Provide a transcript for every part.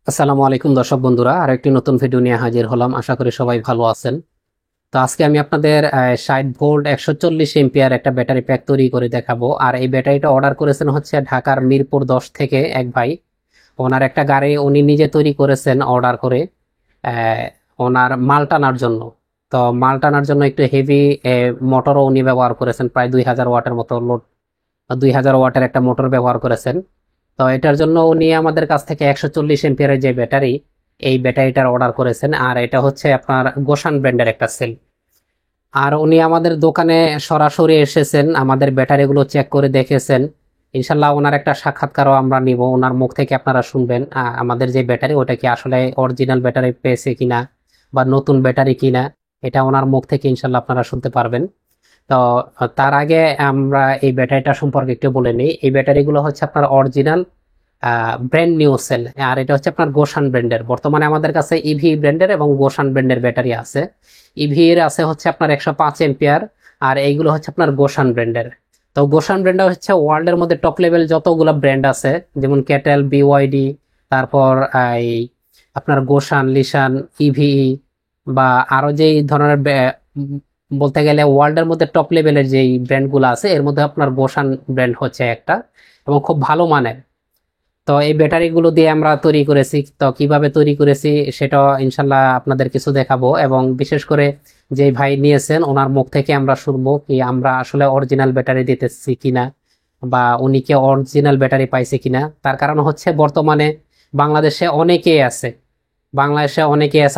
আসসালামু আলাইকুম দর্শক বন্ধুরা, আর একটি নতুন ভিডিও নিয়ে হাজির হলাম। আশা করি সবাই ভালো আছেন। তো আজকে আমি আপনাদের 60 ভোল্ট 140 এম্পিয়ার একটা ব্যাটারি প্যাক তৈরি করে দেখাবো। আর এই ব্যাটারিটা অর্ডার করেছেন হচ্ছে ঢাকার মিরপুর 10 থেকে এক ভাই। ওনার একটা গাড়ি উনি নিজে তৈরি করেছেন অর্ডার করে আহ, ওনার মাল টানার জন্য। তো মাল টানার জন্য একটু হেভি মোটরও উনি ব্যবহার করেছেন, প্রায় 2000 ওয়াটের মতো লোড, 2000 ওয়াটের একটা মোটর ব্যবহার করেছেন। তো এটার জন্য উনি আমাদের কাছ থেকে 140 এম্পিয়ারের যে ব্যাটারি, এই ব্যাটারিটার অর্ডার করেছেন। আর এটা হচ্ছে আপনার গোসান ব্র্যান্ডের একটা সেল। আর উনি আমাদের দোকানে সরাসরি এসেছেন, আমাদের ব্যাটারিগুলো চেক করে দেখেছেন। ইনশাল্লাহ ওনার একটা সাক্ষাৎকারও আমরা নিব, ওনার মুখ থেকে আপনারা শুনবেন আমাদের যে ব্যাটারি ওটা কি আসলে অরিজিনাল ব্যাটারি পেয়েছে কিনা বা নতুন ব্যাটারি কিনা, এটা ওনার মুখ থেকে ইনশাল্লাহ আপনারা শুনতে পারবেন। তো তার আগে আমরা এই ব্যাটারিটা সম্পর্কে একটু বলে নিই। এই ব্যাটারিগুলো হচ্ছে আপনার অরিজিনাল ব্র্যান্ড নিউ সেল। আর এটা হচ্ছে আপনার গোসান ব্র্যান্ডের। বর্তমানে আমাদের কাছে ইভি ব্র্যান্ডের এবং গোসান ব্র্যান্ডের ব্যাটারি আছে। ইভি এর আছে হচ্ছে আপনার 105 এম্পিয়ার, আর এইগুলো হচ্ছে আপনার গোসান ব্র্যান্ডের। তো গোসান ব্র্যান্ড হচ্ছে ওয়ার্ল্ডের মধ্যে টপ লেভেল যতগুলো ব্র্যান্ড আছে, যেমন ক্যাটেল, বিওয়াইডি, তারপর এই আপনার গোসান, লিসান, ইভি, বা আরো যেই ধরনের বলতে গেলে ওয়ার্ল্ডের মধ্যে টপ লেভেলের যেই ব্র্যান্ডগুলো আছে এর মধ্যে আপনার গোসান ব্র্যান্ড হচ্ছে একটা, এবং খুব ভালো মানের। তো এই ব্যাটারিগুলো দিয়ে আমরা তৈরি করেছি। তো কিভাবে তৈরি করেছি সেটা ইনশাল্লাহ আপনাদের কিছু দেখাবো, এবং বিশেষ করে যে ভাই নিয়েছেন ওনার মুখ থেকে আমরা শুনবো কি আমরা আসলে অরিজিনাল ব্যাটারি দিতেছি কিনা, বা উনি কি অরিজিনাল ব্যাটারি পাইছে কিনা। তার কারণ হচ্ছে বর্তমানে বাংলাদেশে অনেকেই আছে,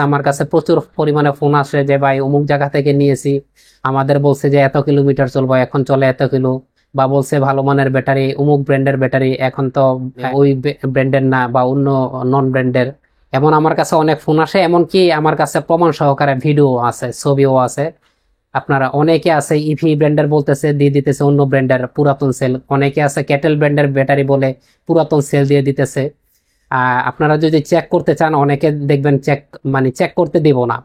আমার কাছে প্রচুর পরিমাণে ফোন আসে যে ভাই অমুক জায়গা থেকে নিয়েছি, আমাদের বলছে যে এত কিলোমিটার চলবো, এখন চলে এত কিলো, বা বলছে ভালো মানের ব্যাটারি, অমুক ব্র্যান্ডের ব্যাটারি, এখন তো ওই ব্র্যান্ডের না বা অন্য নন ব্র্যান্ডের। এমন আমার কাছে অনেক ফোন আসে, এমনকি আমার কাছে প্রমাণ সহকারে ভিডিও আছে, ছবিও আছে। আপনারা অনেকে আছে ইভি ব্র্যান্ডের বলতেছে, দিয়ে দিতেছে অন্য ব্র্যান্ডের পুরাতন সেল। অনেকে আছে ক্যাটেল ব্র্যান্ডের ব্যাটারি বলে পুরাতন সেল দিয়ে দিতেছে। আপনারা যদি চেক করতে চান, অনেকে দেখবেন চেক মানে চেক করতে দিব না।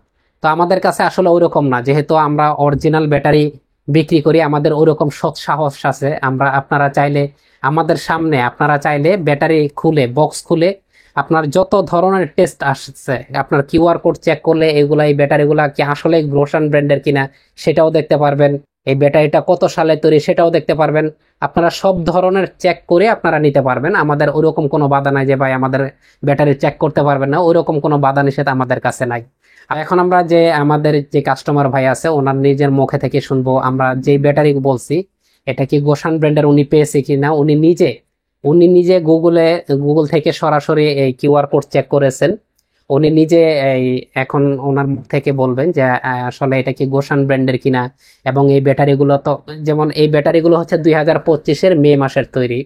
তো আমাদের কাছে আসলে ওইরকম না, যেহেতু আমরা অরিজিনাল ব্যাটারি বিক্রি করি, আমাদের ওইরকম সৎ সাহস আছে। আমরা আপনারা চাইলে আমাদের সামনে, আপনারা চাইলে ব্যাটারি খুলে বক্স খুলে আপনার যত ধরনের টেস্ট আসছে, আপনার কিউআর কোড চেক করলে এগুলা, এই ব্যাটারিগুলা কি আসলে গ্রোসান ব্র্যান্ডের কিনা সেটাও দেখতে পারবেন। এই ব্যাটারিটা কত সালে তৈরি সেটাও দেখতে পারবেন। আপনারা সব ধরনের চেক করে আপনারা নিতে পারবেন। আমাদের ওরকম কোনো বাধা নাই যে ভাই আমাদের ব্যাটারি চেক করতে পারবেন না, ওইরকম কোনো বাধা নিষেধ আমাদের কাছে নাই। আর এখন আমরা যে আমাদের যে কাস্টমার ভাই আছে ওনার নিজের মুখে থেকে শুনবো আমরা যে ব্যাটারি বলছি এটা কি গোসান ব্র্যান্ডের উনি পেয়েছে কিনা। উনি নিজে গুগল থেকে সরাসরি এই কিউআর কোড চেক করেছেন। উনি নিজে এই এখন ওনার মুখ থেকে বলবেন যে আসলে এটা কি গোসান ব্র্যান্ডের কিনা। এবং এই ব্যাটারিগুলো তো, যেমন এই ব্যাটারিগুলো হচ্ছে 2025-এর মে মাসের তৈরি,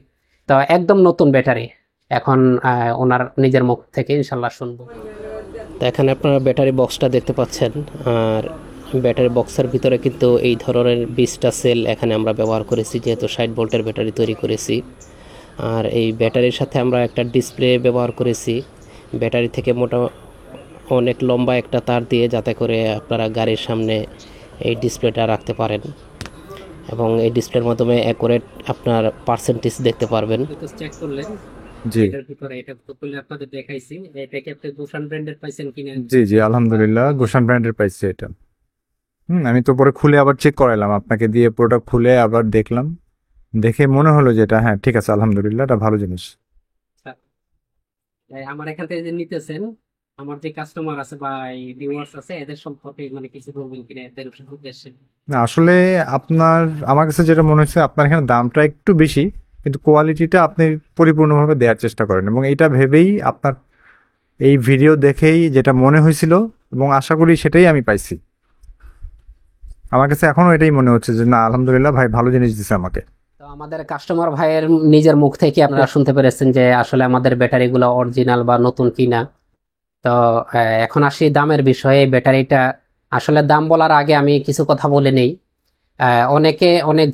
তো একদম নতুন ব্যাটারি। এখন ওনার নিজের মুখ থেকে ইনশাল্লাহ শুনবো। তো এখানে আপনারা ব্যাটারি বক্সটা দেখতে পাচ্ছেন। আর ব্যাটারি বক্সের ভিতরে কিন্তু এই ধরনের 20টা সেল এখানে আমরা ব্যবহার করেছি, যেহেতু 60 ভোল্টের ব্যাটারি তৈরি করেছি। আর এই ব্যাটারির সাথে আমরা একটা ডিসপ্লে ব্যবহার করেছি, ব্যাটারি থেকে অনেক লম্বা একটা তার দিয়ে, যাতে করে আপনারা গাড়ির সামনে এই ডিসপ্লেটা রাখতে পারেন, এবং এই ডিসপ্লের মাধ্যমে অ্যাকুরেট আপনার পার্সেন্টেজ দেখতে পারবেন। চেক করলেন জি এটার ভিতরে, এটা তো খুলে আপনাদের দেখাইছি। এটা কি আপনি গুশান ব্র্যান্ডের পাইছেন কিনা? জি জি আলহামদুলিল্লাহ গুলশান ব্র্যান্ডের পাইছি এটা। আমি তো পরে খুলে আবার চেক করাইলাম, আপনাকে দিয়ে পুরোটা খুলে আবার দেখলাম, দেখে মনে হলো যে এটা হ্যাঁ ঠিক আছে, আলহামদুলিল্লাহ এটা ভালো জিনিস। আচ্ছা, আমার এখান থেকে যে নিতেছেন, আমার যে কাস্টমার আছে বা ভিউয়ার্স আছে, এদের সম্পর্কে মানে কিছু বলবেন কিনা এদের উদ্দেশ্যে? না আসলে আপনার, আমার কাছে যেটা মনে হচ্ছে আপনার এখানে দামটা একটু বেশি, কিন্তু কোয়ালিটিটা আপনি পরিপূর্ণভাবে দেওয়ার চেষ্টা করেন, এবং এইটা ভেবেই আপনার এই ভিডিও দেখেই যেটা মনে হয়েছিল, এবং আশা করি সেটাই আমি পাইছি। আমার কাছে এখনো এটাই মনে হচ্ছে যে না আলহামদুলিল্লাহ ভাই ভালো জিনিস দিছে আমাকে। তো আমাদের কাস্টমার ভাইয়ের নিজের মুখ থেকে আপনারা শুনতে পেরেছেন যে আসলে আমাদের ব্যাটারিগুলো অরিজিনাল বা নতুন কিনা। তো এখন আসি দামের বিষয়ে। এই ব্যাটারিটা আসলে দাম বলার আগে আমি কিছু কথা বলে নেই। অনেক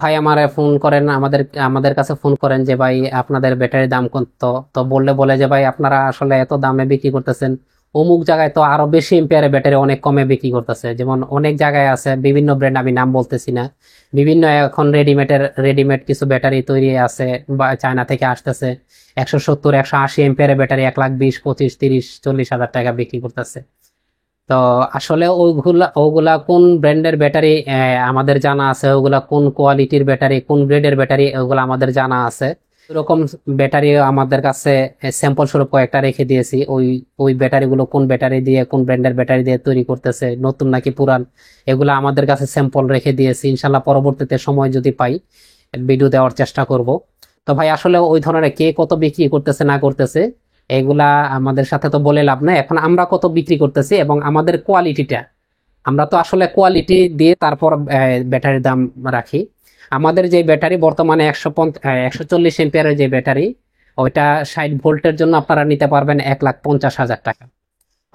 ভাই আমার ফোন করেন, আমাদের আমাদের কাছে ফোন করেন যে ভাই আপনাদের ব্যাটারির দাম কত। তো বললে বলে যে ভাই আপনারা আসলে এত দামে বিক্রি করতেছেন, অমুক জায়গায় তো আরো বেশি এম্পিয়ারের ব্যাটারি অনেক কমে বিক্রি করতেছে। যেমন অনেক জায়গায় আছে বিভিন্ন ব্র্যান্ড, আমি নাম বলতেছি না, বিভিন্ন এখন রেডিমেড কিছু ব্যাটারি তৈরি আছে বা চায়না থেকে আসতেছে, 170 180 এম্পিয়ারের ব্যাটারি 1,20,000 25,000 30,000 40,000 টাকা বিক্রি করতেছে। তো আসলে ওগুলা কোন ব্র্যান্ডের ব্যাটারি আমাদের জানা আছে, ওগুলা কোন কোয়ালিটির ব্যাটারি, কোন গ্রেডের ব্যাটারি, ওগুলা আমাদের জানা আছে। এরকম ব্যাটারি আমাদের কাছে স্যাম্পল স্বরূপ কয়েকটা রেখে দিয়েছি। ওই ওই ব্যাটারিগুলো কোন ব্যাটারি দিয়ে, কোন ব্র্যান্ডের ব্যাটারি দিয়ে তৈরি করতেছে, নতুন নাকি পুরান, এগুলো আমাদের কাছে স্যাম্পল রেখে দিয়েছি। ইনশাল্লাহ পরবর্তীতে সময় যদি পাই ভিডিও দেওয়ার চেষ্টা করব। তো ভাই আসলে ওই ধরনের কে কত বিক্রি করতেছে না করতেছে এগুলা আমাদের সাথে তো বলে লাভ নাই। এখন আমরা কত বিক্রি করতেছি এবং আমাদের কোয়ালিটিটা, আমরা তো আসলে কোয়ালিটি দিয়ে তারপর ব্যাটারির দাম রাখি। আমাদের যে ব্যাটারি বর্তমানে 140 এম্পিয়ারের যে ব্যাটারি, ওইটা 60 ভোল্টের জন্য আপনারা নিতে পারবেন 1,50,000 টাকা।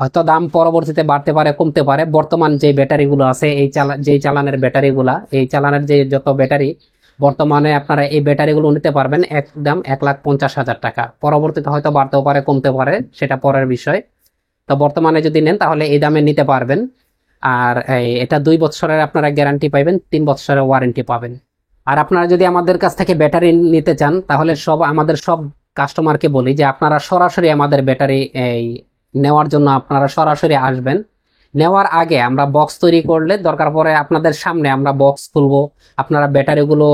হয়তো দাম পরবর্তীতে বাড়তে পারে, কমতে পারে। বর্তমান যে ব্যাটারিগুলো আছে, যেই চালানের ব্যাটারিগুলা, এই চালানের যে যত ব্যাটারি, বর্তমানে আপনারা এই ব্যাটারিগুলো নিতে পারবেন একদম 1,50,000 টাকা। পরবর্তীতে হয়তো বাড়তেও পারে, কমতে পারে, সেটা পরের বিষয়। তো বর্তমানে যদি নেন তাহলে এই দামে নিতে পারবেন। আর এটা 2 বছরের আপনারা গ্যারান্টি পাবেন, 3 বছরের ওয়ারেন্টি পাবেন। আর আপনারা যদি আমাদের কাছ থেকে ব্যাটারি নিতে চান তাহলে আমাদের সব কাস্টমারকে বলি যে আপনারা সরাসরি আমাদের ব্যাটারি নেওয়ার জন্য আপনারা সরাসরি আসবেন। নেওয়ার আগে আমরা বক্স তৈরি করলে দরকার পড়ে আপনাদের সামনে আমরা বক্স খুলবো, আপনারা ব্যাটারিগুলো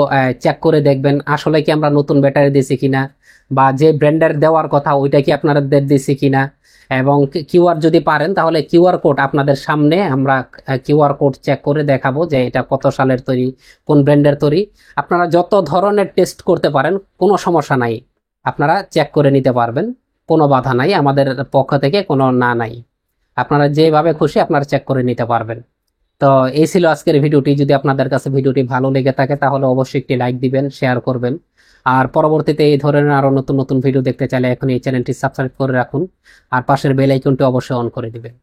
চেক করে দেখবেন আসলে কি আমরা নতুন ব্যাটারি দিয়েছি কিনা, বা যে ব্র্যান্ডের দেওয়ার কথা ওইটা কি আপনাদের দিয়েছি কিনা। এবং কিউআর যদি পারেন তাহলে কিউআর কোড আপনাদের সামনে আমরা কিউআর কোড চেক করে দেখাবো যে এটা কত সালের তৈরি, কোন ব্র্যান্ডের তৈরি। আপনারা যত ধরনের টেস্ট করতে পারেন, কোনো সমস্যা নাই, আপনারা চেক করে নিতে পারবেন, কোনো বাধা নাই, আমাদের পক্ষ থেকে কোনো না নাই। আপনারা যেভাবে খুশি আপনারা চেক করে নিতে পারবেন। তো এই ছিল আজকের ভিডিওটি। যদি আপনাদের কাছে ভিডিওটি ভালো লেগে থাকে তাহলে অবশ্যই একটি লাইক দিবেন, শেয়ার করবেন। আর পরবর্তীতে এই ধরনের আরো নতুন নতুন ভিডিও দেখতে চাইলে এখন এই চ্যানেলটি সাবস্ক্রাইব করে রাখুন, আর পাশের বেল আইকনটি অবশ্যই অন করে দিবেন।